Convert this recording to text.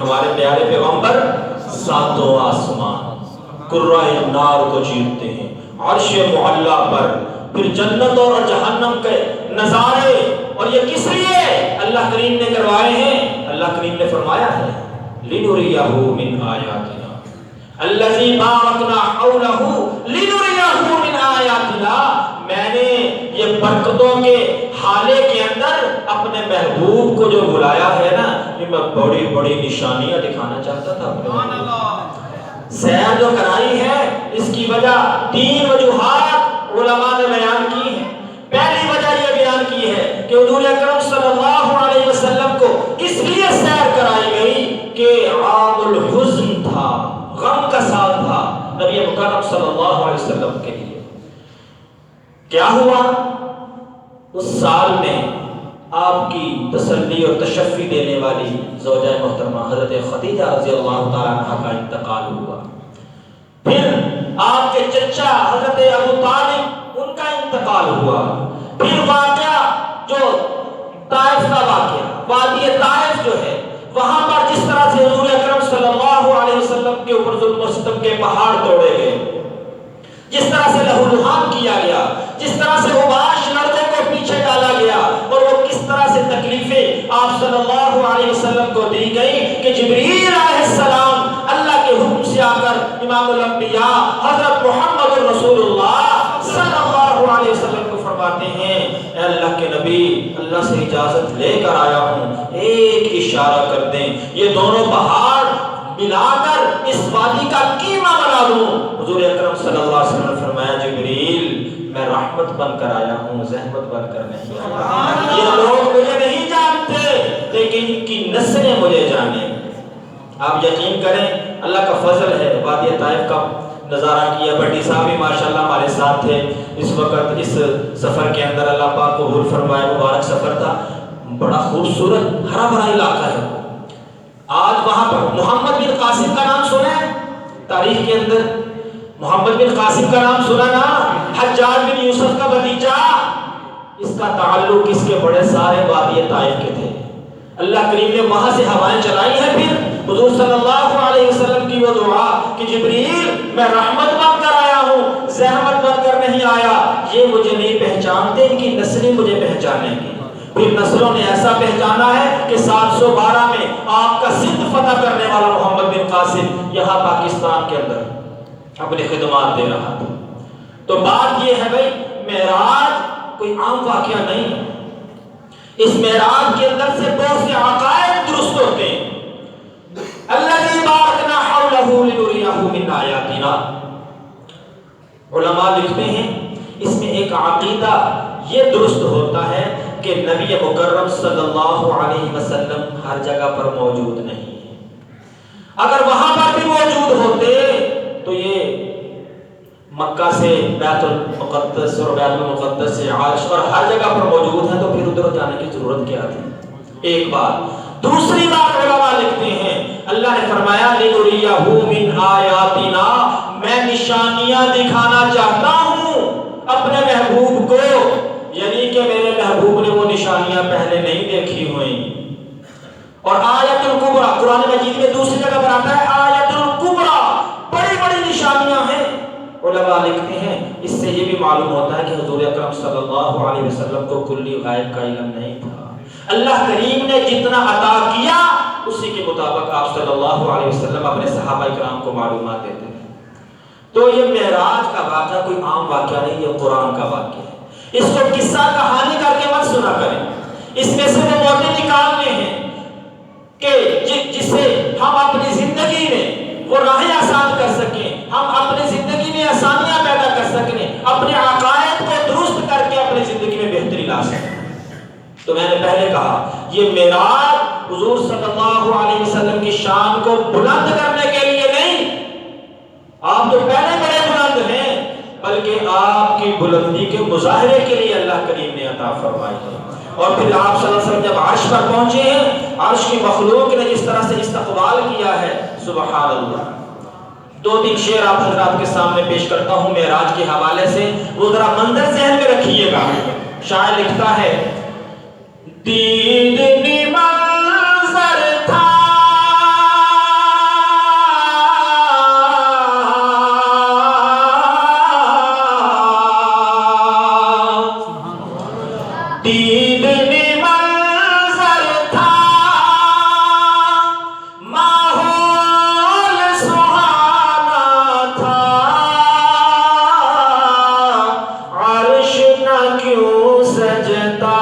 ہمارے پیارے پیغمبر ساتوں آسمان قرائے نار کو چیرتے ہیں، عرش معلا پر، پھر جنت اور جہنم کے نظارے، اور یہ کس لیے اللہ کریم نے کروائے ہیں؟ اللہ کریم نے فرمایا ہے لِنُرِيَهُ مِنْ آیَاتِنَا الَّذِي بَارَكْنَا حَوْلَهُ لِنُرِيَهُ مِنْ آیَاتِنَا، میں نے یہ برکتوں کے حالے کے اندر اپنے محبوب کو جو بلایا ہے نا، یہ میں بڑی بڑی نشانیاں دکھانا چاہتا تھا اپنے سیر جو کرائی ہے، اس کی وجہ 3 وجوہات علماء نے بیان کی ہیں۔ پہلی وجہ یہ بیان کی ہے کہ حضور اکرم صلی اللہ علیہ وسلم کو اس لیے سیر کرائی گئی کہ عام الحزن تھا، غم کا سال تھا نبی مکرم صلی اللہ علیہ وسلم کے لیے۔ کیا ہوا؟ اس سال میں آپ کی تسلی اور تشفی دینے والی زوجہ محترمہ حضرت خدیجہ رضی اللہ تعالیٰ عنہ کا انتقال ہوا۔ پھر آپ کے چچا حضرت ابو طالب ان کا انتقال ہوا۔ پھر واقعہ جو طائف کا واقعہ، وادی طائف جو ہے، وہاں پر جس طرح سے حضور اکرم صلی اللہ علیہ وسلم کے اوپر ظلم و ستم کے پہاڑ توڑے گئے، جس طرح سے لہو لہان کیا گیا، جس طرح سے حباش لڑکوں کو پیچھے ڈالا گیا، اور وہ کس طرح سے تکلیفیں آپ صلی اللہ علیہ وسلم کو دی گئی کہ جبریل علیہ السلام اللہ کے حکم سے آ کر امام الانبیاء حضرت محمد رسول اللہ صلی اللہ علیہ وسلم کو فرماتے ہیں اے اللہ کے نبی، اللہ سے اجازت لے کر آیا ہوں، ایک اشارہ کر دیں، یہ دونوں پہاڑ ملا کر اس وادی کا کیما بنا دوں۔ حضور اکرم صلی اللہ علیہ وسلم نے فرمایا جبریل، میں رحمت بن کر آیا ہوں، زحمت بن کر نہیں آیا۔ یہ لوگ مجھے نہیں جانتے لیکن ان کی نسلیں مجھے جانیں۔ آپ یقین کریں، اللہ کا فضل ہے، وادی طائف کا نظارہ کیا۔ بھٹی صاحب بھی ماشاءاللہ ہمارے ساتھ تھے اس وقت، اس سفر کے اندر اللہ پاک قبول فرمائے، مبارک سفر تھا، بڑا خوبصورت ہرا بھرا علاقہ ہے۔ آج وہاں پر محمد بن قاسم کا نام سنا ہے تاریخ کے اندر؟ محمد بن قاسم کا نام سنا نا؟ حجاج بن یوسف کا بھتیجا، اس کا تعلق اس کے بڑے سارے وادی طائف کے تھے۔ اللہ کریم نے وہاں سے ہوائیں چلائی ہیں۔ پھر حضور صلی اللہ علیہ وسلم کی وہ دعا کہ جبریل، میں رحمت بن کر آیا ہوں، زحمت بن کر نہیں آیا، یہ مجھے نہیں پہچانتے، ان کی نسلیں مجھے پہچانیں گی۔ پھر نسلوں نے ایسا پہچانا ہے کہ 712 میں آپ کا سندھ فتح کرنے والا محمد بن قاسم یہاں پاکستان کے اندر اپنی خدمات دے رہا تھا۔ تو بات یہ ہے بھائی، معراج کوئی عام واقعہ نہیں، اس معراج کے اندر سے بہت سے عقائد درست ہوتے ہیں۔ الذی بارکنا حولہ لنریہ من آیاتنا، علماء لکھتے ہیں اس میں ایک عقیدہ یہ درست ہوتا ہے کہ نبی مکرم صلی اللہ علیہ وسلم ہر جگہ پر موجود نہیں ہے۔ اگر وہاں پر بھی موجود ہوتے تو یہ مکہ سے بیت المقدس اور بیت المقدس سے عرش اور ہر جگہ پر موجود ہے، تو پھر ادھر جانے کی ضرورت کیا تھی؟ ایک بات۔ دوسری بات علماء لکھتے ہیں اللہ نے فرمایا لِنُرِيَهُ مِنْ آیَاتِنَا، میں نشانیاں دکھانا چاہتا ہوں اپنے محبوب کو، یعنی کہ میرے محبوب نے وہ نشانیاں پہلے نہیں دیکھی ہوئیں۔ اور آیت الکبریٰ قرآن مجید میں دوسری جگہ پر آتا ہے آیت الکبریٰ، بڑی بڑی نشانیاں ہیں۔ علماء لکھتے ہیں اس سے یہ بھی معلوم ہوتا ہے کہ حضور اکرم صلی اللہ علیہ وسلم کو کلی غائب کا علم نہیں تھا۔ اللہ کریم نے جتنا عطا کیا اسی کے مطابق آپ صلی اللہ علیہ وسلم اپنے صحابہ کرام کو معلومات دیتے ہیں۔ تو یہ معراج کا واقعہ کوئی عام واقعہ نہیں، یہ قرآن کا واقعہ ہے۔ اس کو قصہ کہانی کر کے مت سنا کریں، اس میں سے وہ موٹے نکالنے ہیں کہ جس سے ہم اپنی زندگی میں وہ راہیں آسان کر سکیں، ہم اپنی زندگی میں آسانیاں پیدا کر سکیں، اپنے عقائد کو درست کر کے اپنی زندگی میں بہتری لا سکیں۔ تو میں نے پہلے کہا یہ معراج حضور صلی اللہ علیہ وسلم کی شان کو بلند کرنے کے لیے نہیں، آپ تو پہلے بڑے بلند ہیں، بلکہ آپ کی بلندی کے مظاہرے کے لیے اللہ کریم نے عطا فرمائی ہے۔ اور پھر آپ صلی اللہ علیہ وسلم جب عرش پر پہنچے ہیں، عرش کی مخلوق نے جس طرح سے استقبال کیا ہے، سبحان اللہ۔ 2-3 شعر آپ حضرات کے سامنے پیش کرتا ہوں معراج کے حوالے سے، وہ ذرا منظر ذہن میں رکھیے گا۔ شاعر لکھتا ہے دیدنی منظر تھا سینتالیس